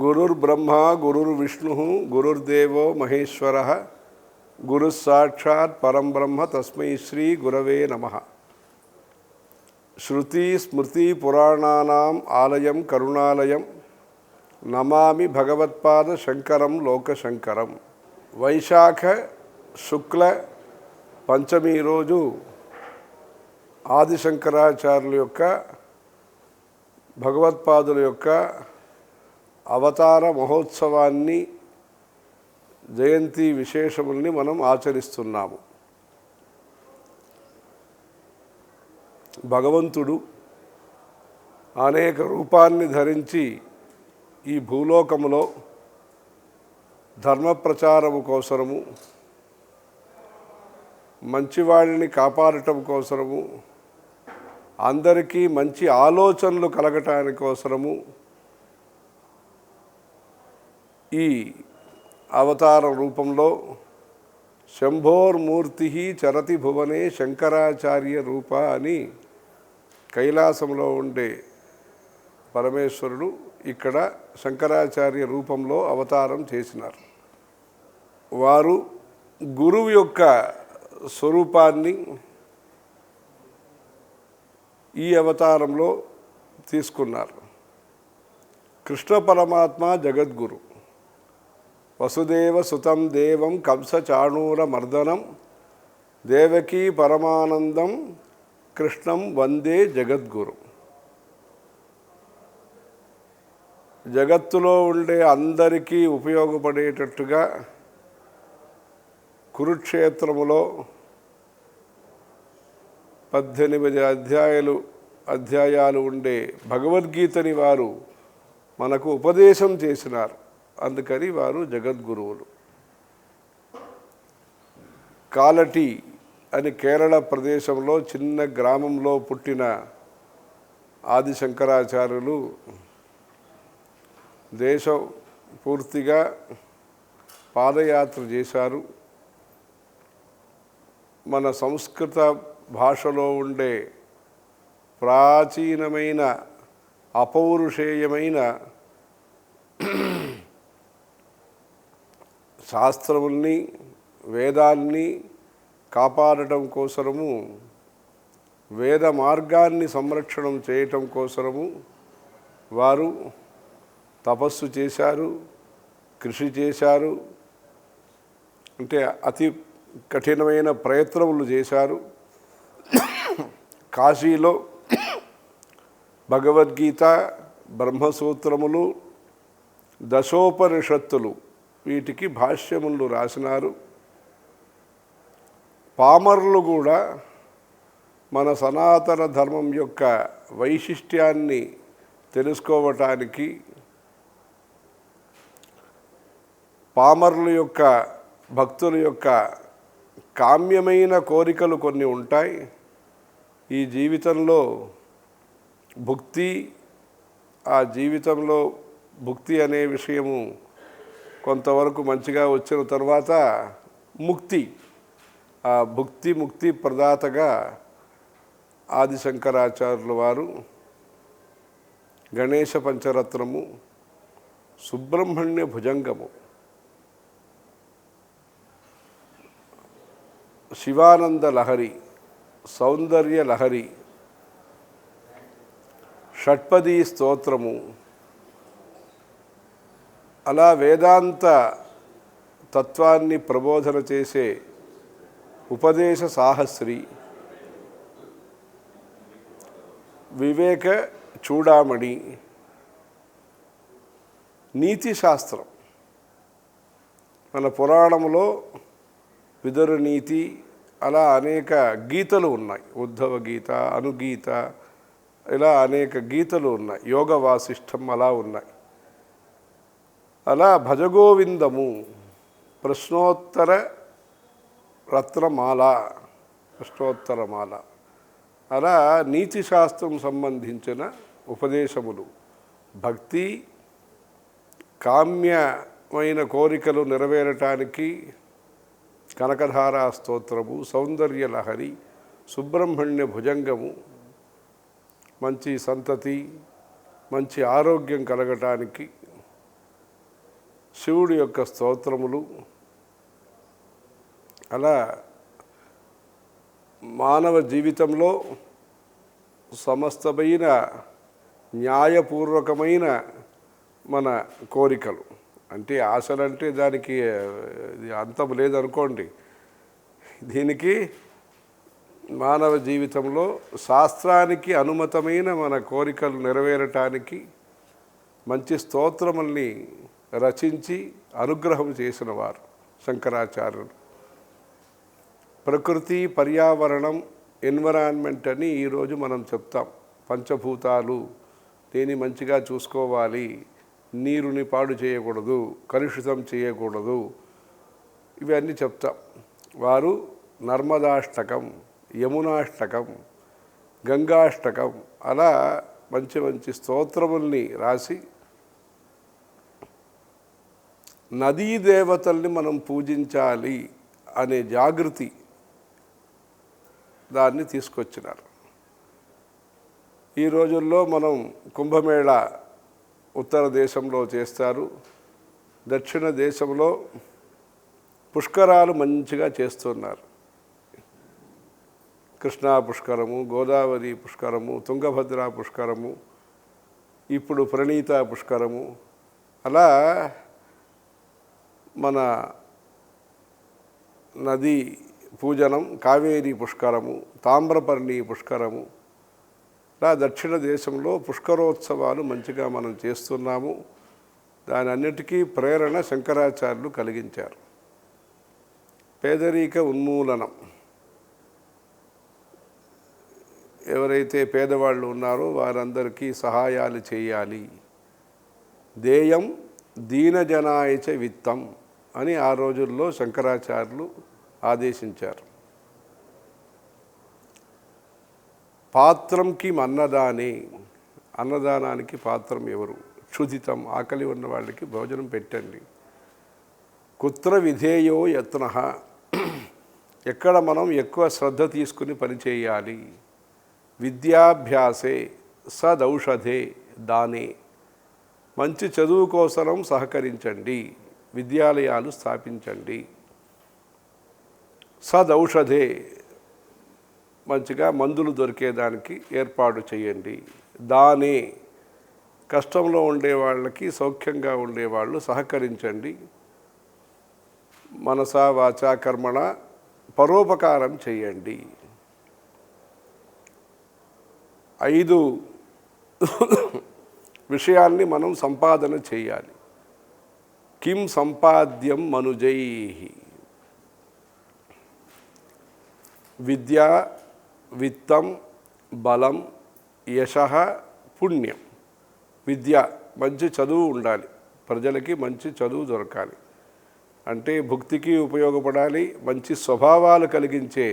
గురుర్బ్రహ్మ గురుర్విష్ణు గురుర్దేవో మహేశ్వరః గురుస్సాక్షాత్ పరం బ్రహ్మ తస్మై శ్రీ గురవే నమః. శృతి స్మృతి పురాణానాం ఆలయం కరుణాలయం నమామి భగవత్పాద శంకరం లోకశంకరం. వైశాఖ శుక్ల పంచమి రోజు ఆదిశంకరాచార్యుల యొక్క భగవత్పాదుల యొక్క అవతార మహోత్సవాన్ని జయంతి విశేషముల్ని మనం ఆచరిస్తున్నాము. భగవంతుడు అనేక రూపాన్ని ధరించి ఈ భూలోకములో ధర్మ ప్రచారము కోసరము, మంచివాడిని కాపాడటం కోసరము, అందరికీ మంచి ఆలోచనలు కలగటానికి కోసరము ఈ అవతార రూపంలో శంభోర్మూర్తి చరతి భువనే శంకరాచార్య రూప అని కైలాసంలో ఉండే పరమేశ్వరుడు ఇక్కడ శంకరాచార్య రూపంలో అవతారం చేసినారు. వారు గురువు యొక్క స్వరూపాన్ని ఈ అవతారంలో తీసుకున్నారు. కృష్ణ పరమాత్మ జగద్గురు, వసుదేవ సుతం దేవం కంస చాణూర మర్దనం దేవకీ పరమానందం కృష్ణం వందే జగద్గురు. జగత్తులో ఉండే అందరికీ ఉపయోగపడేటట్టుగా కురుక్షేత్రములో 18 అధ్యాయాలు ఉండే భగవద్గీతని వారు మనకు ఉపదేశం చేసినారు. అందుకని వారు జగద్గురువులు. కాలటి అని కేరళ ప్రదేశంలో చిన్న గ్రామంలో పుట్టిన ఆదిశంకరాచార్యులు దేశం పూర్తిగా పాదయాత్ర చేశారు. మన సంస్కృత భాషలో ఉండే ప్రాచీనమైన అపౌరుషేయమైన శాస్త్రముల్ని వేదాల్ని కాపాడటం కోసరము, వేద మార్గాన్ని సంరక్షణం చేయటం కోసరము వారు తపస్సు చేశారు, కృషి చేశారు. అంటే అతి కఠినమైన ప్రయత్నములు చేశారు. కాశీలో భగవద్గీత, బ్రహ్మసూత్రములు, దశోపనిషత్తులు వీటికి భాష్యములు రాసినారు. పామరులు కూడా మన సనాతన ధర్మం యొక్క వైశిష్ట్యాన్ని తెలుసుకోవటానికి, పామరుల యొక్క భక్తుల యొక్క కామ్యమైన కోరికలు కొన్ని ఉంటాయి. ఈ జీవితంలో భుక్తి, ఆ జీవితంలో భుక్తి అనే విషయము కొంతవరకు మంచిగా వచ్చిన తర్వాత ముక్తి, ఆ భుక్తి ముక్తి ప్రదాతగా ఆదిశంకరాచార్యుల వారు గణేశ పంచరత్నము, సుబ్రహ్మణ్య భుజంగము, శివానంద లహరి, సౌందర్య లహరి, షట్పదీ స్తోత్రము, అలా వేదాంత తత్వాన్ని ప్రబోధన చేసే ఉపదేశ సాహస్రి, వివేక చూడామణి, నీతి శాస్త్రం. మన పురాణంలో విదుర నీతి, అలా అనేక గీతలు ఉన్నాయి. ఉద్ధవ గీత, అనుగీత, ఇలా అనేక గీతలు ఉన్నాయి. యోగ వాసిష్టం అలా ఉన్నాయి. అలా భజగోవిందము, ప్రశ్నోత్తర రత్నమాల, ప్రశ్నోత్తరమాల, అలా నీతి శాస్త్రం సంబంధించిన ఉపదేశములు, భక్తి, కామ్యమైన కోరికలు నెరవేరటానికి కనకధారా స్తోత్రము, సౌందర్య లహరి, సుబ్రహ్మణ్య భుజంగము, మంచి సంతతి, మంచి ఆరోగ్యం కలగటానికి శివుడి యొక్క స్తోత్రములు, అలా మానవ జీవితంలో సమస్తమైన న్యాయపూర్వకమైన మన కోరికలు, అంటే ఆశలంటే దానికి అంతం లేదనుకోండి. దీనికి మానవ జీవితంలో శాస్త్రానికి అనుమతమైన మన కోరికలు నెరవేరటానికి మంచి స్తోత్రముల్ని రచించి అనుగ్రహం చేసిన వారు శంకరాచార్యులు. ప్రకృతి, పర్యావరణం, ఎన్విరాన్మెంట్ అని ఈరోజు మనం చెప్తాం. పంచభూతాలు, దీన్ని మంచిగా చూసుకోవాలి, నీరుని పాడు చేయకూడదు, కలుషితం చేయకూడదు, ఇవన్నీ చెప్తాం. వారు నర్మదాష్టకం, యమునాష్టకం, గంగాష్టకం అలా మంచి మంచి స్తోత్రముల్ని రాసి నదీ దేవతల్ని మనం పూజించాలి అనే జాగృతి దాన్ని తీసుకొచ్చినారు. ఈ రోజుల్లో మనం కుంభమేళా ఉత్తర దేశంలో చేస్తారు, దక్షిణ దేశంలో పుష్కరాలు మంచిగా చేస్తున్నారు. కృష్ణా పుష్కరము, గోదావరి పుష్కరము, తుంగభద్ర పుష్కరము, ఇప్పుడు ప్రణీత పుష్కరము, అలా మన నదీ పూజనం, కావేరీ పుష్కరము, తామ్రపర్ణి పుష్కరము, ఇలా దక్షిణ దేశంలో పుష్కరోత్సవాలు మంచిగా మనం చేస్తున్నాము. దాని అన్నిటికీ ప్రేరణ శంకరాచార్యులు కలిగించారు. పేదరిక ఉన్మూలనం, ఎవరైతే పేదవాళ్ళు ఉన్నారో వారందరికీ సహాయాలు చేయాలి. దేయం దీనజనాయచ విత్తం అని ఆ రోజుల్లో శంకరాచార్యులు ఆదేశించారు. పాత్రంకి అన్నదానే, అన్నదానానికి పాత్రం ఎవరు? క్షుధితం, ఆకలి ఉన్న వాళ్ళకి భోజనం పెట్టండి. కుత్ర విధేయో యత్నః, ఎక్కడ మనం ఎక్కువ శ్రద్ధ తీసుకుని పనిచేయాలి. విద్యాభ్యాసే సదౌషధే దానే, మంచి చదువు కోసం సహకరించండి, విద్యాలయాలు స్థాపించండి. సదౌషధే, మంచిగా మందులు దొరికేదానికి ఏర్పాటు చేయండి. దానే, కష్టంలో ఉండే వాళ్ళకి, సౌఖ్యంగా ఉండేవాళ్ళు సహకరించండి. మనసా వాచా కర్మణ పరోపకారం చేయండి. 5 విషయాల్ని మనం సంపాదన చేయాలి. కిం సంపాద్యం మనుజై, విద్య, విత్తం, బలం, యశః, పుణ్యం. విద్య, మంచి చదువు ఉండాలి, ప్రజలకి మంచి చదువు దొరకాలి, అంటే భుక్తికి ఉపయోగపడాలి. మంచి స్వభావాలు కలిగించే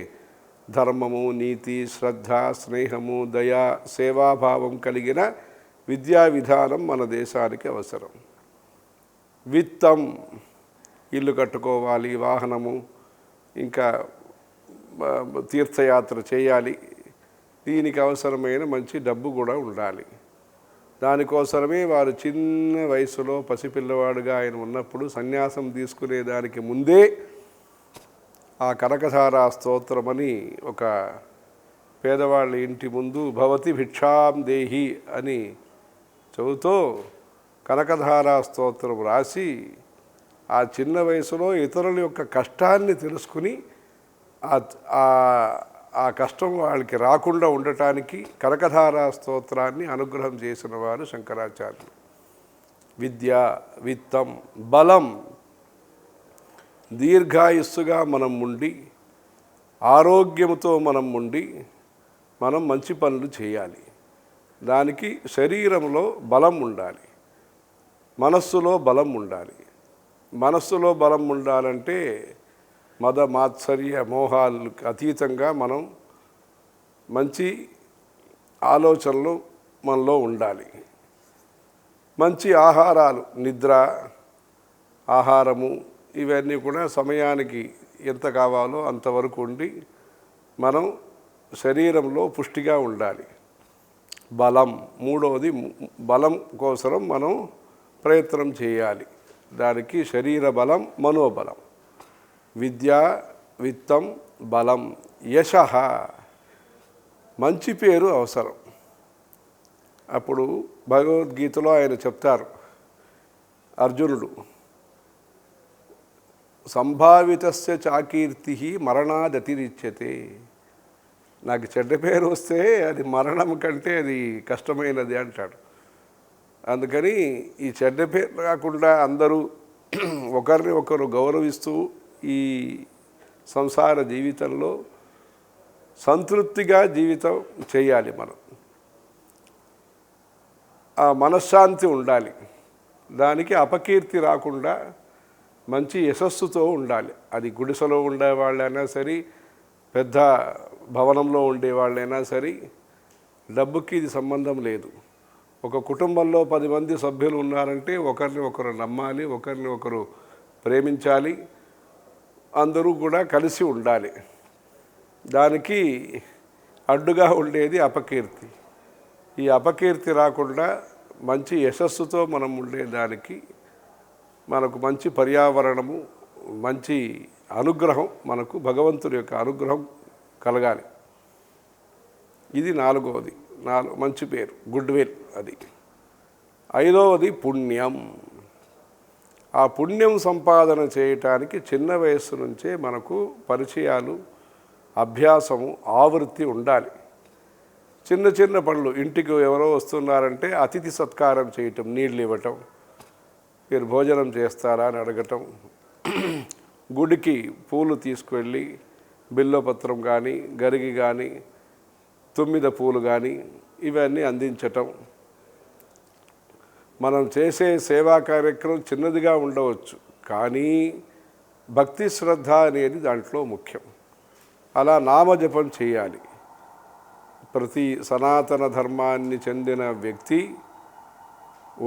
ధర్మము, నీతి, శ్రద్ధ, స్నేహము, దయ, సేవాభావం కలిగిన విద్యా విధానం మన దేశానికి అవసరం. విత్తం, ఇల్లు కట్టుకోవాలి, వాహనము, ఇంకా తీర్థయాత్ర చేయాలి, దీనికి అవసరమైన మంచి డబ్బు కూడా ఉండాలి. దానికోసమే వారు చిన్న వయసులో పసిపిల్లవాడుగా ఆయన ఉన్నప్పుడు సన్యాసం తీసుకునేదానికి ముందే ఆ కనకధారా స్తోత్రమని ఒక పేదవాళ్ళ ఇంటి ముందు భవతి భిక్షాం దేహి అని చెబుతూ కనకధారా స్తోత్రం రాసి ఆ చిన్న వయసులో ఇతరుల యొక్క కష్టాన్ని తెలుసుకుని ఆ కష్టం వాళ్ళకి రాకుండా ఉండటానికి కనకధారా స్తోత్రాన్ని అనుగ్రహం చేసిన వారు శంకరాచార్యులు. విద్య, విత్తం, బలం, దీర్ఘాయుస్సుగా మనం ఉండి, ఆరోగ్యంతో మనం ఉండి, మనం మంచి పనులు చేయాలి. దానికి శరీరంలో బలం ఉండాలి, మనస్సులో బలం ఉండాలి. మనస్సులో బలం ఉండాలంటే మద మాత్సర్య మోహాలకు అతీతంగా మనం మంచి ఆలోచనలు మనలో ఉండాలి. మంచి ఆహారాలు, నిద్ర, ఆహారము, ఇవన్నీ కూడా సమయానికి ఎంత కావాలో అంతవరకు ఉండి మనం శరీరంలో పుష్టిగా ఉండాలి. బలం, మూడవది బలం కోసం మనం ప్రయత్నం చేయాలి. దానికి శరీర బలం, మనోబలం. విద్య, విత్తం, బలం, యశ, మంచి పేరు అవసరం. అప్పుడు భగవద్గీతలో ఆయన చెప్తారు, అర్జునుడు, సంభావితస్య చాకీర్తి మరణాదతిరిచ్యతే. నాకు చెడ్డ పేరు వస్తే అది మరణం కంటే అది కష్టమైనది అంటాడు. అందుకని ఈ చెడ్డ పేరు కాకుండా అందరూ ఒకరిని ఒకరు గౌరవిస్తూ ఈ సంసార జీవితంలో సంతృప్తిగా జీవితం చేయాలి. మనం ఆ మనశ్శాంతి ఉండాలి. దానికి అపకీర్తి రాకుండా మంచి యశస్సుతో ఉండాలి. అది గుడిసెలో ఉండేవాళ్ళైనా సరే, పెద్ద భవనంలో ఉండేవాళ్ళైనా సరే, డబ్బుకి ఇది సంబంధం లేదు. ఒక కుటుంబంలో 10 మంది సభ్యులు ఉన్నారంటే ఒకరిని ఒకరు నమ్మాలి, ఒకరిని ఒకరు ప్రేమించాలి, అందరూ కూడా కలిసి ఉండాలి. దానికి అడ్డుగా ఉండేది అపకీర్తి. ఈ అపకీర్తి రాకుండా మంచి యశస్సుతో మనం ఉండేదానికి మనకు మంచి పర్యావరణము, మంచి అనుగ్రహం, మనకు భగవంతుడి యొక్క అనుగ్రహం కలగాలి. ఇది 4వది. మంచి పేరు, గుడ్ విల్. అది 5వది పుణ్యం. ఆ పుణ్యం సంపాదన చేయటానికి చిన్న వయస్సు నుంచే మనకు పరిచయాలు, అభ్యాసము, ఆవృత్తి ఉండాలి. చిన్న చిన్న పనులు, ఇంటికి ఎవరో వస్తున్నారంటే అతిథి సత్కారం చేయటం, నీళ్ళు ఇవ్వటం, మీరు భోజనం చేస్తారా అని అడగటం, గుడికి పూలు తీసుకువెళ్ళి బిల్వపత్రం కానీ, గరిగి కానీ, 9 పూలు కానీ ఇవన్నీ అందించటం. మనం చేసే సేవా కార్యక్రమం చిన్నదిగా ఉండవచ్చు, కానీ భక్తి శ్రద్ధ అనేది దాంట్లో ముఖ్యం. అలా నామజపం చేయాలి. ప్రతి సనాతన ధర్మాన్ని చెందిన వ్యక్తి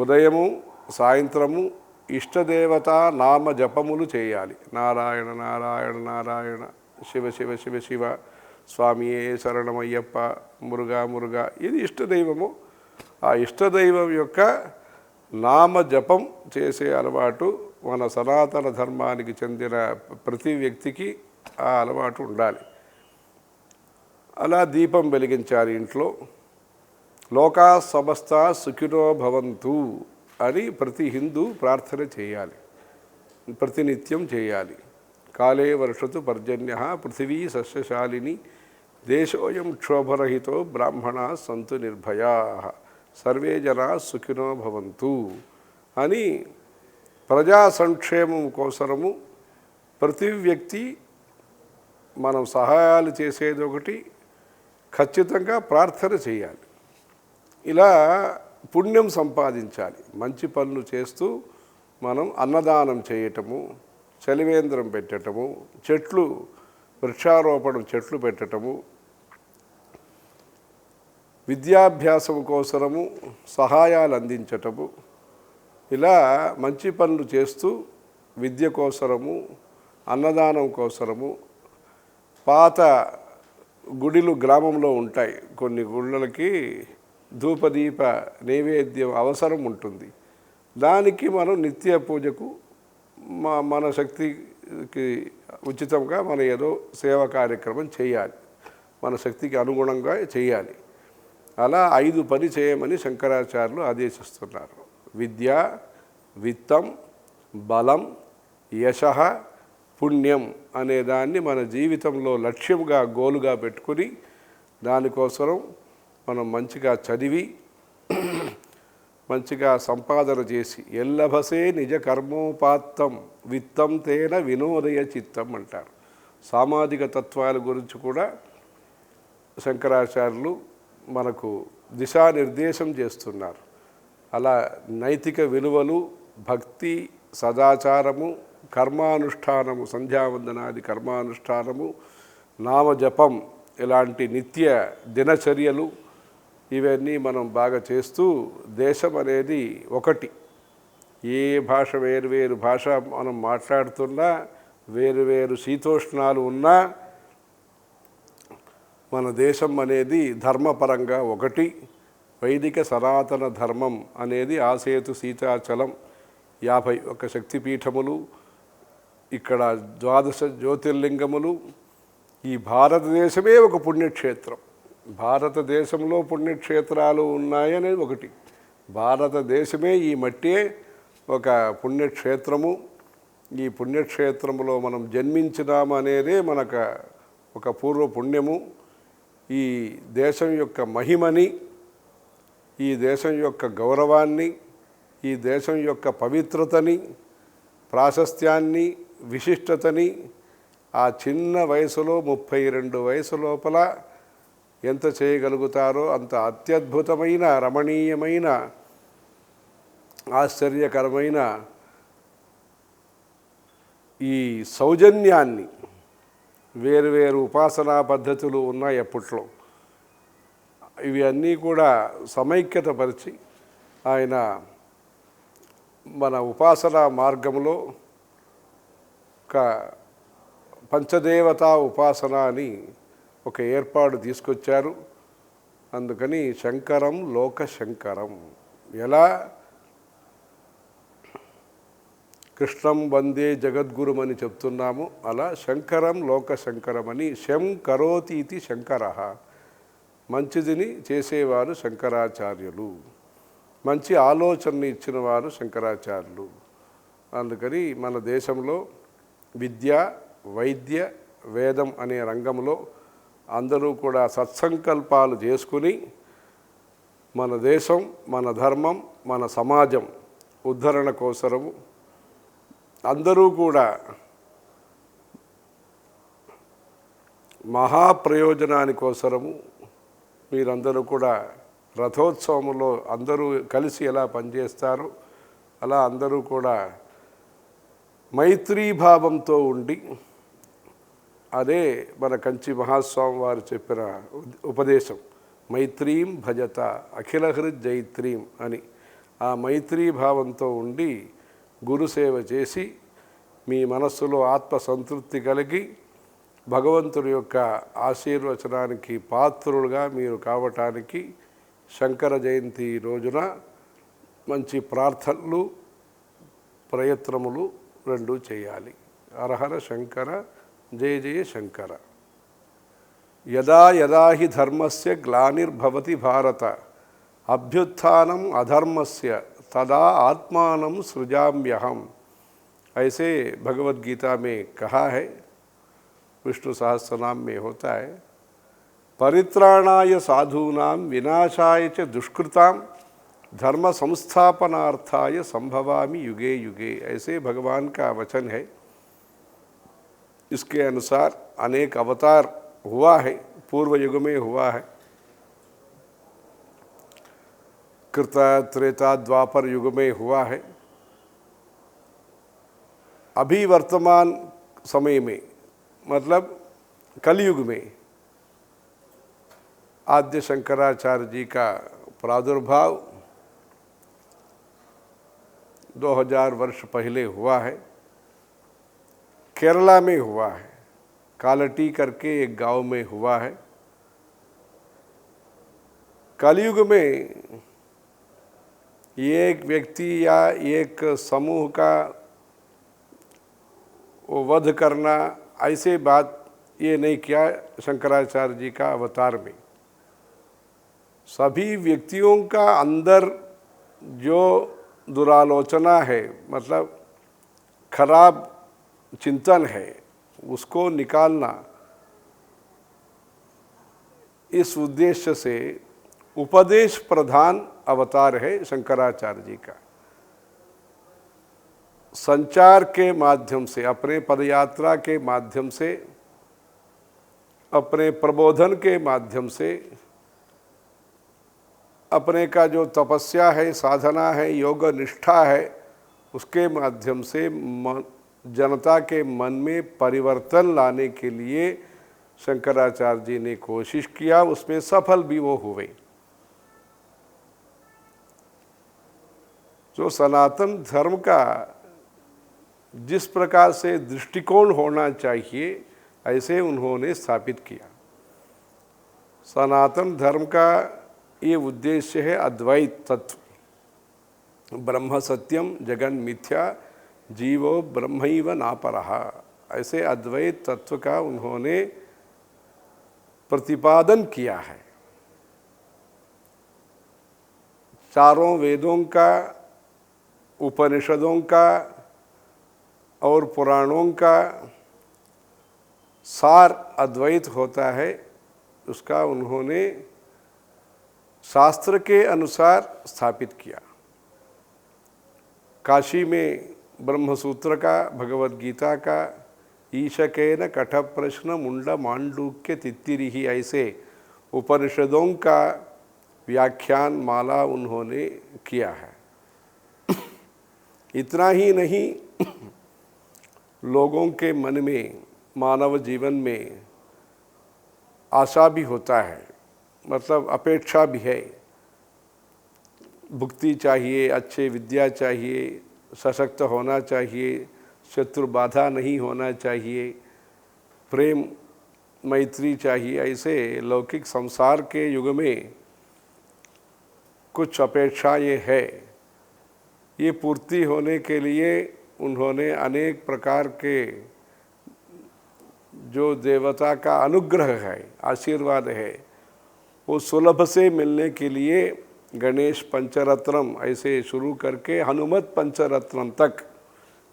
ఉదయము, సాయంత్రము ఇష్టదేవత నామ జపములు చేయాలి. నారాయణ నారాయణ నారాయణ, శివ శివ శివ శివ, స్వామియే శరణమయ్యప్ప, మురుగా మురుగా. ఇది ఇష్టదైవము. ఆ ఇష్టదైవం యొక్క నామ జపం చేసే అలవాటు మన సనాతన ధర్మానికి చెందిన ప్రతి వ్యక్తికి ఆ అలవాటు ఉండాలి. అలా దీపం వెలిగించాలి ఇంట్లో. లోకా సమస్త సుఖినో భవంతు అని ప్రతి హిందూ ప్రార్థన చేయాలి, ప్రతినిత్యం చేయాలి. కాలే వర్షతు పర్జన్య, పృథివీ సస్యశాలిని, దేశోయం క్షోభరహితో బ్రాహ్మణా సంతు నిర్భయా, సర్వే జనా సుఖినో భవంతు అని ప్రజా సంక్షేమం కోసరము ప్రతి వ్యక్తి మనం సహాయాలు చేసేది ఒకటి, ఖచ్చితంగా ప్రార్థన చేయాలి. ఇలా పుణ్యం సంపాదించాలి. మంచి పనులు చేస్తూ మనం అన్నదానం చేయటము, చలివేంద్రం పెట్టటము, చెట్లు వృక్షారోపణం, చెట్లు పెట్టటము, విద్యాభ్యాసం కోసరము సహాయాలు అందించటము, ఇలా మంచి పనులు చేస్తూ విద్య కోసరము, అన్నదానం కోసరము. పాత గుడిలు గ్రామంలో ఉంటాయి. కొన్ని గుళ్ళకి ధూపదీప నైవేద్యం అవసరం ఉంటుంది. దానికి మనం నిత్య పూజకు మన శక్తికి ఉచితంగా మనం ఏదో సేవా కార్యక్రమం చేయాలి, మన శక్తికి అనుగుణంగా చేయాలి. అలా 5 పని చేయమని శంకరాచార్యులు ఆదేశిస్తున్నారు. విద్య, విత్తం, బలం, యశ, పుణ్యం అనేదాన్ని మన జీవితంలో లక్ష్యంగా, గోలుగా పెట్టుకుని దానికోసం మనం మంచిగా చదివి మంచిగా సంపాదన చేసి, ఎల్లభసే నిజ కర్మోపాత్తం విత్తం తేన వినోదయ చిత్తం అంటారు. సామాజిక తత్వాల గురించి కూడా శంకరాచార్యులు మనకు దిశానిర్దేశం చేస్తున్నారు. అలా నైతిక విలువలు, భక్తి, సదాచారము, కర్మానుష్ఠానము, సంధ్యావందనాది కర్మానుష్ఠానము, నామజపం, ఇలాంటి నిత్య దినచర్యలు, ఇవన్నీ మనం బాగా చేస్తూ దేశం అనేది ఒకటి. ఏ భాష వేరు భాష మనం మాట్లాడుతున్నా, వేరు శీతోష్ణాలు ఉన్నా, మన దేశం అనేది ధర్మపరంగా ఒకటి. వైదిక సనాతన ధర్మం అనేది ఆసేతు సీతాచలం. 51 శక్తిపీఠములు, ఇక్కడ 12 జ్యోతిర్లింగములు. ఈ భారతదేశమే ఒక పుణ్యక్షేత్రం. భారతదేశంలో పుణ్యక్షేత్రాలు ఉన్నాయనేది ఒకటి. భారతదేశమే ఈ మట్టే ఒక పుణ్యక్షేత్రము. ఈ పుణ్యక్షేత్రములో మనం జన్మించినాము అనేదే మనకు ఒక పూర్వ పుణ్యము. ఈ దేశం యొక్క మహిమని, ఈ దేశం యొక్క గౌరవాన్ని, ఈ దేశం యొక్క పవిత్రతని, ప్రాశస్త్యాన్ని, విశిష్టతని ఆ చిన్న వయసులో 32 వయసు లోపల ఎంత చేయగలుగుతారో అంత అత్యద్భుతమైన, రమణీయమైన, ఆశ్చర్యకరమైన ఈ సౌజన్యాన్ని, వేరువేరు ఉపాసనా పద్ధతులు ఉన్నాయి అప్పట్లో. ఇవి అన్నీ కూడా సమైక్యతపరిచి ఆయన మన ఉపాసనా మార్గంలో ఒక పంచదేవతా ఉపాసన అని ఒక ఏర్పాటు తీసుకొచ్చారు. అందుకని శంకరం లోక శంకరం. ఎలా కృష్ణం వందే జగద్గురుం అని చెప్తున్నాము, అలా శంకరం లోక శంకరం అని. శం కరోతి ఇది శంకర, మంచిదిని చేసేవారు శంకరాచార్యులు, మంచి ఆలోచనని ఇచ్చిన వారు శంకరాచార్యులు. అందుకని మన దేశంలో విద్య, వైద్య, వేదం అనే రంగంలో అందరూ కూడా సత్సంకల్పాలు చేసుకుని మన దేశం, మన ధర్మం, మన సమాజం ఉద్ధరణ కోసరము అందరూ కూడా మహాప్రయోజనాని కోసరము మీరందరూ కూడా రథోత్సవంలో అందరూ కలిసి ఎలా పనిచేస్తారో అలా అందరూ కూడా మైత్రీభావంతో ఉండి, అదే మన కంచి మహాస్వామి వారు చెప్పిన ఉపదేశం, మైత్రీం భజత అఖిల హృజ్జైత్రీం అని. ఆ మైత్రీభావంతో ఉండి గురుసేవ చేసి మీ మనస్సులో ఆత్మసంతృప్తి కలిగి భగవంతుడి యొక్క ఆశీర్వచనానికి పాత్రులుగా మీరు కావటానికి శంకర జయంతి రోజున మంచి ప్రార్థనలు, ప్రయత్నములు రెండు చేయాలి. హరహర శంకర, జయ జయ శంకర. యదా యదా హి ధర్మస్య గ్లానిర్భవతి భారత, అభ్యుత్థానం అధర్మస్య तदा आत्मानं सृजाम्यहम. ऐसे भगवद गीता में कहा है, विष्णु सहस्रनाम में होता है, परित्राणाय साधूनां विनाशाय च दुष्कृतां धर्म संस्थापनार्थाय संभवामि युगे युगे. ऐसे भगवान का वचन है. इसके अनुसार अनेक अवतार हुआ है, पूर्व युग में हुआ है. कृत, त्रेता, द्वापर युग में हुआ है. अभी वर्तमान समय में मतलब कलयुग में आद्य शंकराचार्य जी का प्रादुर्भाव 2000 वर्ष पहले हुआ है. केरला में हुआ है, कालटी करके एक गांव में हुआ है. कलयुग में एक व्यक्ति या एक समूह का वध करना, ऐसे बात ये नहीं किया शंकराचार्य जी का अवतार में. सभी व्यक्तियों का अंदर जो दुरालोचना है, मतलब खराब चिंतन है, उसको निकालना, इस उद्देश्य से उपदेश प्रधान अवतार है शंकराचार्य जी का. संचार के माध्यम से, अपने पदयात्रा के माध्यम से, अपने प्रबोधन के माध्यम से, अपने का जो तपस्या है, साधना है, योग निष्ठा है, उसके माध्यम से जनता के मन में परिवर्तन लाने के लिए शंकराचार्य जी ने कोशिश किया. उसमें सफल भी वो हुए. जो सनातन धर्म का जिस प्रकार से दृष्टिकोण होना चाहिए, ऐसे उन्होंने स्थापित किया. सनातन धर्म का ये उद्देश्य है अद्वैत तत्व. ब्रह्म सत्यम जगन मिथ्या जीवो ब्रह्मैव नापरः, ऐसे अद्वैत तत्व का उन्होंने प्रतिपादन किया है। चारों वेदों का, उपनिषदों का और पुराणों का सार अद्वैत होता है, उसका उन्होंने शास्त्र के अनुसार स्थापित किया। काशी में ब्रह्मसूत्र का, भगवद गीता का, ईशकेन कठ प्रश्न मुंड मांडूक्य तित्तिरिहि, ऐसे उपनिषदों का व्याख्यान माला उन्होंने किया है। इतना ही नहीं, लोगों के मन में, मानव जीवन में आशा भी होता है, मतलब अपेक्षा भी है। भुक्ति चाहिए, अच्छे विद्या चाहिए, सशक्त होना चाहिए, शत्रु बाधा नहीं होना चाहिए, प्रेम मैत्री चाहिए। ऐसे लौकिक संसार के युग में कुछ अपेक्षाएं है। ये पूर्ति होने के लिए उन्होंने अनेक प्रकार के जो देवता का अनुग्रह है, आशीर्वाद है, वो सुलभ से मिलने के लिए गणेश पंचरत्नम ऐसे शुरू करके हनुमत पंचरत्नम तक,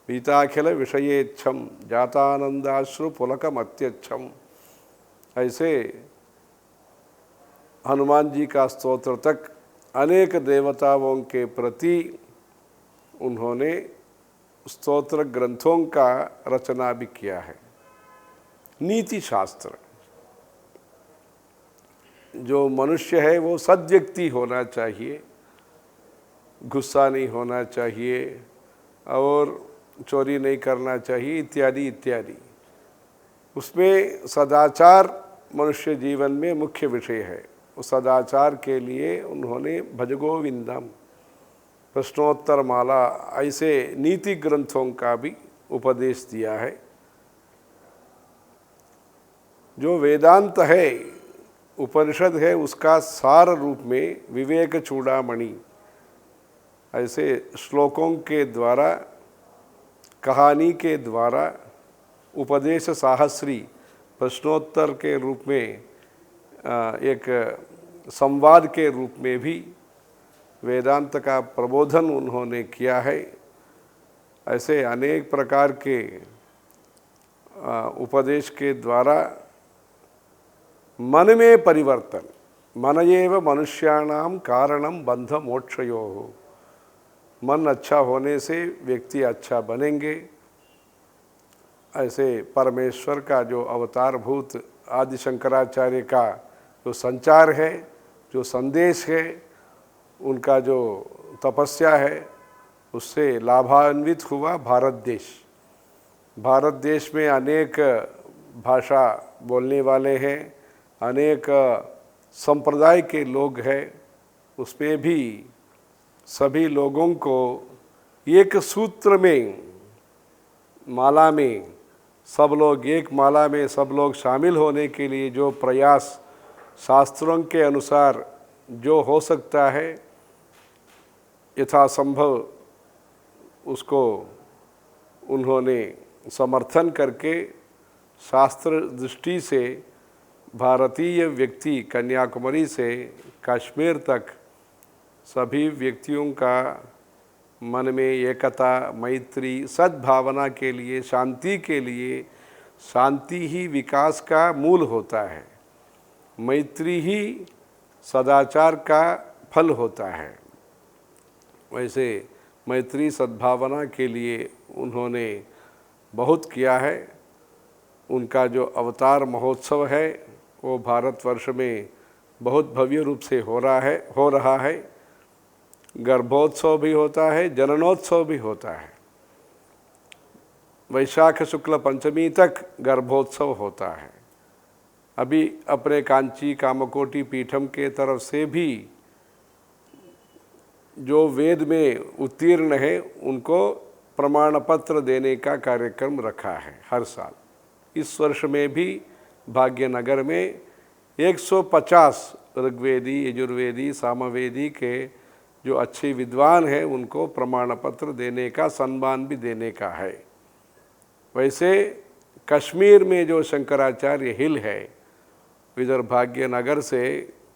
पीताखिल विषयेच्छम जातानंदाश्रु पुलकम अत्यच्छम, ऐसे हनुमान जी का स्तोत्र तक अनेक देवताओं के प्रति उन्होंने स्तोत्र ग्रंथों का रचना भी किया है। नीति शास्त्र, जो मनुष्य है वो सद्व्यक्ति होना चाहिए, गुस्सा नहीं होना चाहिए और चोरी नहीं करना चाहिए, इत्यादि इत्यादि। उसमें सदाचार मनुष्य जीवन में मुख्य विषय है। उस सदाचार के लिए उन्होंने भजगोविंदम, प्रश्नोत्तर माला, ऐसे नीति ग्रंथों का भी उपदेश दिया है। जो वेदांत है, उपनिषद है, उसका सार रूप में विवेक चूड़ामणि ऐसे श्लोकों के द्वारा, कहानी के द्वारा, उपदेश साहस्री प्रश्नोत्तर के रूप में, एक संवाद के रूप में भी वेदांत का प्रबोधन उन्होंने किया है। ऐसे अनेक प्रकार के उपदेश के द्वारा मन में परिवर्तन, मन एव मनुष्याणाम कारणम बंध मोक्षयोः, मन अच्छा होने से व्यक्ति अच्छा बनेंगे। ऐसे परमेश्वर का जो अवतारभूत आदि शंकराचार्य का जो संचार है, जो संदेश है, उनका जो तपस्या है, उससे लाभान्वित हुआ भारत देश। भारत देश में अनेक भाषा बोलने वाले हैं, अनेक संप्रदाय के लोग हैं। उसमें भी सभी लोगों को एक सूत्र में, माला में, सब लोग एक माला में सब लोग शामिल होने के लिए जो प्रयास शास्त्रों के अनुसार जो हो सकता है, यथासंभव उसको उन्होंने समर्थन करके शास्त्र दृष्टि से भारतीय व्यक्ति कन्याकुमारी से कश्मीर तक सभी व्यक्तियों का मन में एकता, मैत्री, सद्भावना के लिए, शांति के लिए, शांति ही विकास का मूल होता है, मैत्री ही सदाचार का फल होता है। वैसे मैत्री सद्भावना के लिए उन्होंने बहुत किया है। उनका जो अवतार महोत्सव है वो भारतवर्ष में बहुत भव्य रूप से हो रहा है। गर्भोत्सव भी होता है, जननोत्सव भी होता है। वैशाख शुक्ल पंचमी तक गर्भोत्सव होता है। अभी अपने कांची कामकोटि पीठम के तरफ से भी जो वेद में उत्तीर्ण है उनको प्रमाण पत्र देने का कार्यक्रम रखा है हर साल। इस वर्ष में भी भाग्यनगर में 150 ऋग्वेदी, यजुर्वेदी, सामवेदी के जो अच्छे विद्वान हैं उनको प्रमाण पत्र देने का, सम्मान भी देने का है। वैसे कश्मीर में जो शंकराचार्य हिल है, विदर्भाग्य नगर से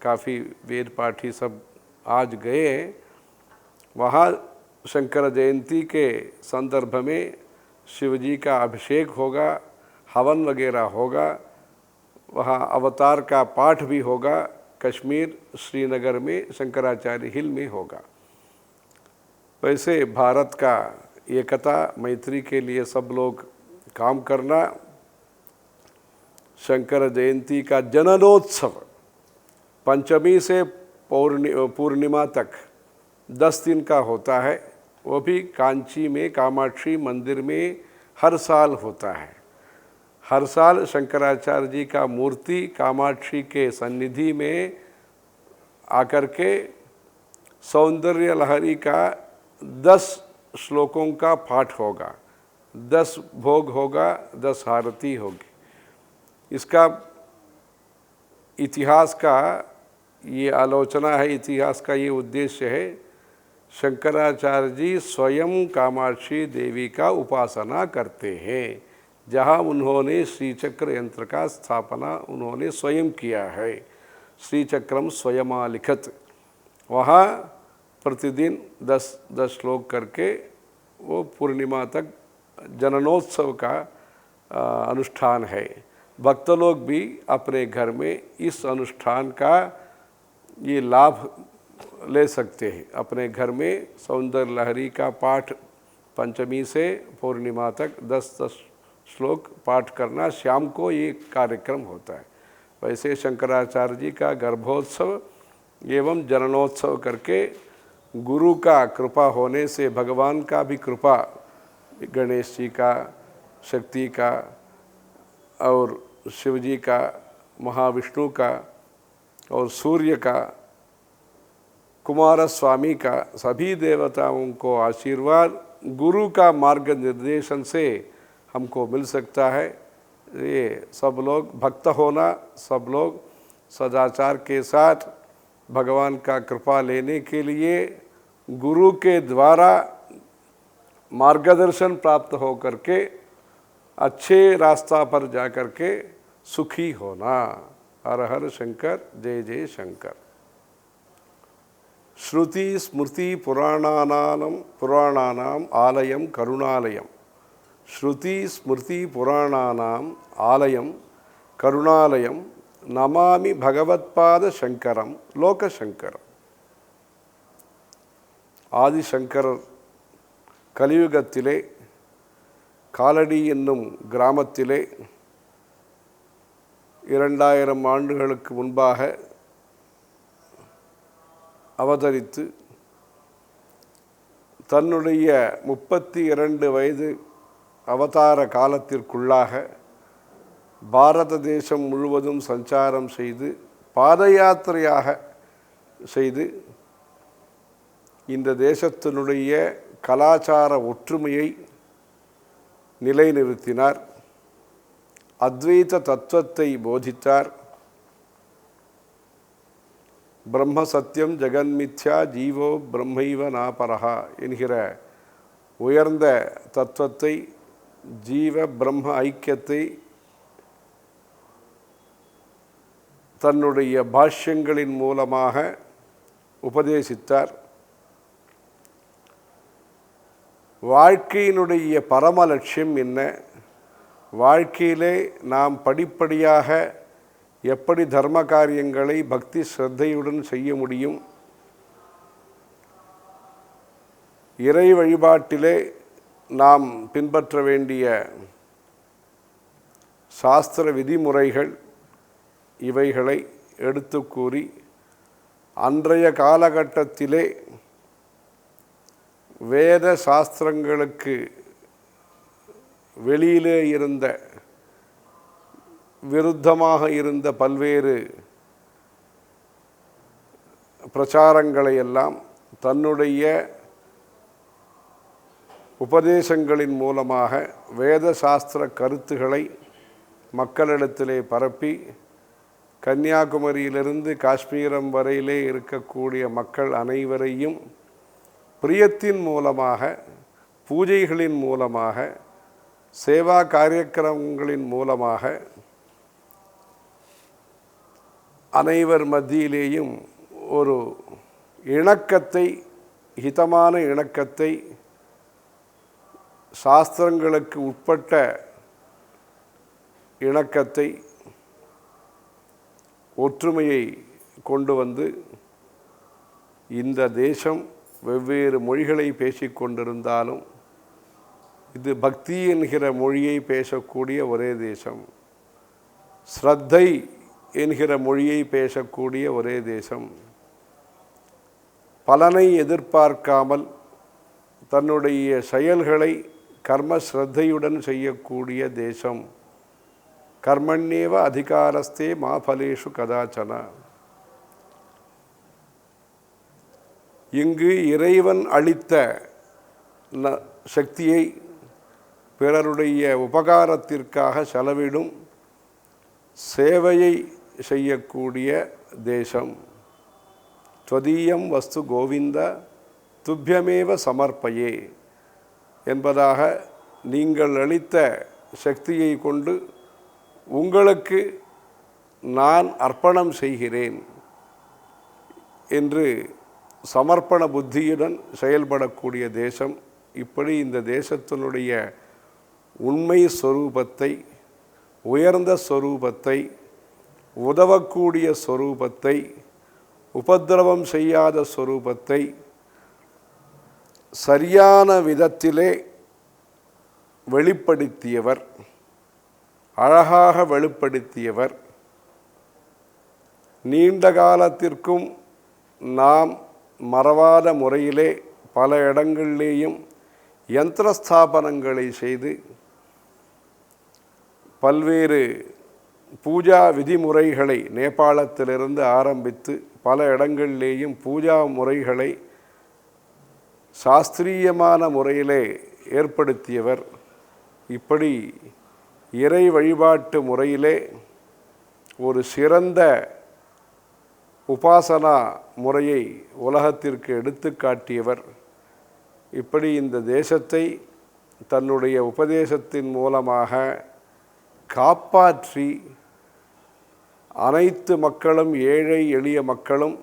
काफ़ी वेद पाठी सब आज गए हैं। वहाँ शंकर जयंती के संदर्भ में शिवजी का अभिषेक होगा, हवन वगैरह होगा, वहाँ अवतार का पाठ भी होगा। कश्मीर श्रीनगर में शंकराचार्य हिल में होगा। वैसे भारत का एकता मैत्री के लिए सब लोग काम करना। शंकर जयंती का जननोत्सव पंचमी से पूर्णिमा तक 10 दिन का होता है। वो भी कांची में कामाक्षी मंदिर में हर साल होता है। हर साल शंकराचार्य जी का मूर्ति कामाक्षी के सन्निधि में आकर के सौंदर्य लहरी का 10 श्लोकों का पाठ होगा, 10 भोग होगा, 10 आरती होगी। इसका इतिहास का ये आलोचना है, इतिहास का ये उद्देश्य है। शंकराचार्य जी स्वयं कामाक्षी देवी का उपासना करते हैं। जहाँ उन्होंने श्रीचक्र यंत्र का स्थापना उन्होंने स्वयं किया है, श्रीचक्रम स्वयमालिखत। वहाँ प्रतिदिन 10 श्लोक करके वो पूर्णिमा तक जननोत्सव का अनुष्ठान है। भक्त लोग भी अपने घर में इस अनुष्ठान का ये लाभ ले सकते हैं। अपने घर में सौंदर्य लहरी का पाठ पंचमी से पूर्णिमा तक 10 श्लोक पाठ करना, शाम को ये कार्यक्रम होता है। वैसे शंकराचार्य जी का गर्भोत्सव एवं जननोत्सव करके गुरु का कृपा होने से, भगवान का भी कृपा, गणेश जी का, शक्ति का और शिव जी का, महाविष्णु का और सूर्य का, कुमार स्वामी का, सभी देवताओं को आशीर्वाद गुरु का मार्ग निर्देशन से हमको मिल सकता है। ये सब लोग भक्त होना, सब लोग सदाचार के साथ भगवान का कृपा लेने के लिए गुरु के द्वारा मार्गदर्शन प्राप्त हो करके अच्छे रास्ता पर जा कर के सुखी होना। हर हर शंकर, जय जय शंकर। श्रुति स्मृति पुराणानाम आलयम करुणालयम। श्रुति स्मृति पुराणानाम आलयम करुणालयम नमामि भगवत्पाद शंकरम लोकशंकरम। ஆதிசங்கரர் கலியுகத்திலே காலடி என்னும் கிராமத்திலே 2000 ஆண்டுகளுக்கு முன்பாக அவதரித்து தன்னுடைய 32 வயது அவதார காலத்திற்குள்ளாக பாரத தேசம் முழுவதும் சஞ்சாரம் செய்து பாத யாத்திரையாக செய்து இந்த தேசத்தினுடைய கலாச்சார ஒற்றுமையை நிலைநிறுத்தினார். அத்வைத தத்துவத்தை போதித்தார். பிரம்ம சத்தியம் ஜெகன்மித்யா ஜீவோ பிரம்மைவ நாபரஹா என்கிற உயர்ந்த தத்துவத்தை, ஜீவ பிரம்ம ஐக்கியத்தை தன்னுடைய பாஷ்யங்களின் மூலமாக உபதேசித்தார். வாழ்க்கையினுடைய பரம லட்சியம் என்ன, வாழ்க்கையிலே நாம் படிப்படியாக எப்படி தர்ம காரியங்களை பக்தி ஸ்ரத்தையுடன் செய்ய முடியும், இறை வழிபாட்டிலே நாம் பின்பற்ற வேண்டிய சாஸ்திர விதிமுறைகள் இவைகளை எடுத்து கூறி அன்றைய காலகட்டத்திலே வேத சாஸ்திரங்களுக்கு வெளியிலே இருந்த விருத்தமாக இருந்த பல்வேறு பிரச்சாரங்களை எல்லாம் தன்னுடைய உபதேசங்களின் மூலமாக வேத சாஸ்திர கருத்துக்களை மக்களிடத்திலே பரப்பி கன்னியாகுமரியிலிருந்து காஷ்மீரம் வரையிலே இருக்கக்கூடிய மக்கள் அனைவரையும் பிரியத்தின் மூலமாக, பூஜைகளின் மூலமாக, சேவா காரியக்கிரமங்களின் மூலமாக அனைவர் மத்தியிலேயும் ஒரு இணக்கத்தை, ஹிதமான இணக்கத்தை, சாஸ்திரங்களுக்கு உட்பட்ட இணக்கத்தை, ஒற்றுமையை கொண்டு வந்து இந்த தேசம் வெவ்வேறு மொழிகளை பேசிக்கொண்டிருந்தாலும் இது பக்தி என்கிற மொழியை பேசக்கூடிய ஒரே தேசம், ஸ்ரத்தை என்கிற மொழியை பேசக்கூடிய ஒரே தேசம், பலனை எதிர்பார்க்காமல் தன்னுடைய செயல்களை கர்ம ஸ்ரத்தையுடன் செய்யக்கூடிய தேசம். கர்மண்யேவ அதிகாரஸ்தே மா பலேஷு கதாச்சன. இங்கு இறைவன் அளித்த சக்தியை பிறருடைய உபகாரத்திற்காக செலவிடும் சேவையை செய்யக்கூடிய தேசம். ஸ்வதீயம் வஸ்து கோவிந்த துப்பியமேவ சமர்ப்பயே என்பதாக நீங்கள் அளித்த சக்தியை கொண்டு உங்களுக்கு நான் அர்ப்பணம் செய்கிறேன் என்று சமர்ப்பண புத்தியுடன் செயல்படக்கூடிய தேசம். இப்படி இந்த தேசத்தினுடைய உண்மை ஸ்வரூபத்தை, உயர்ந்த ஸ்வரூபத்தை, உதவக்கூடிய ஸ்வரூபத்தை, உபத்திரவம் செய்யாத ஸ்வரூபத்தை சரியான விதத்திலே வெளிப்படுத்தியவர், அழகாக வெளிப்படுத்தியவர். நீண்ட காலத்திற்கும் நாம் மறவாத முறையிலே பல இடங்களிலேயும் யந்திரஸ்தாபனங்களை செய்து பல்வேறு பூஜா விதிமுறைகளை நேபாளத்திலிருந்து ஆரம்பித்து பல இடங்களிலேயும் பூஜா முறைகளை சாஸ்திரியமான முறையிலே ஏற்படுத்தியவர். இப்படி இறை வழிபாட்டு முறையிலே ஒரு சிறந்த உபாசனா முறையை உலகத்திற்கு எடுத்து காட்டியவர். இப்படி இந்த தேசத்தை தன்னுடைய உபதேசத்தின் மூலமாக காப்பாற்றி அனைத்து மக்களும், ஏழை எளிய மக்களும்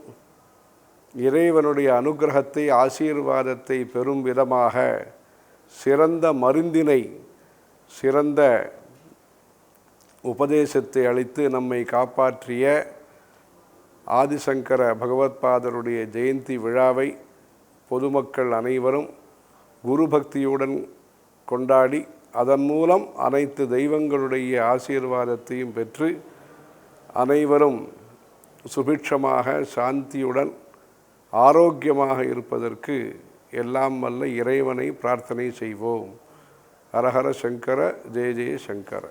இறைவனுடைய அனுகிரகத்தை, ஆசீர்வாதத்தை பெறும் விதமாக சிறந்த மருந்தினை, சிறந்த உபதேசத்தை அளித்து நம்மை காப்பாற்றிய ஆதிசங்கர பகவத்பாதருடைய ஜெயந்தி விழாவை பொதுமக்கள் அனைவரும் குரு பக்தியுடன் கொண்டாடி அதன் மூலம் அனைத்து தெய்வங்களுடைய ஆசீர்வாதத்தையும் பெற்று அனைவரும் சுபிட்சமாக, சாந்தியுடன், ஆரோக்கியமாக இருப்பதற்கு எல்லாம் வல்ல இறைவனை பிரார்த்தனை செய்வோம். ஹரஹர சங்கர, ஜெய ஜெய சங்கர.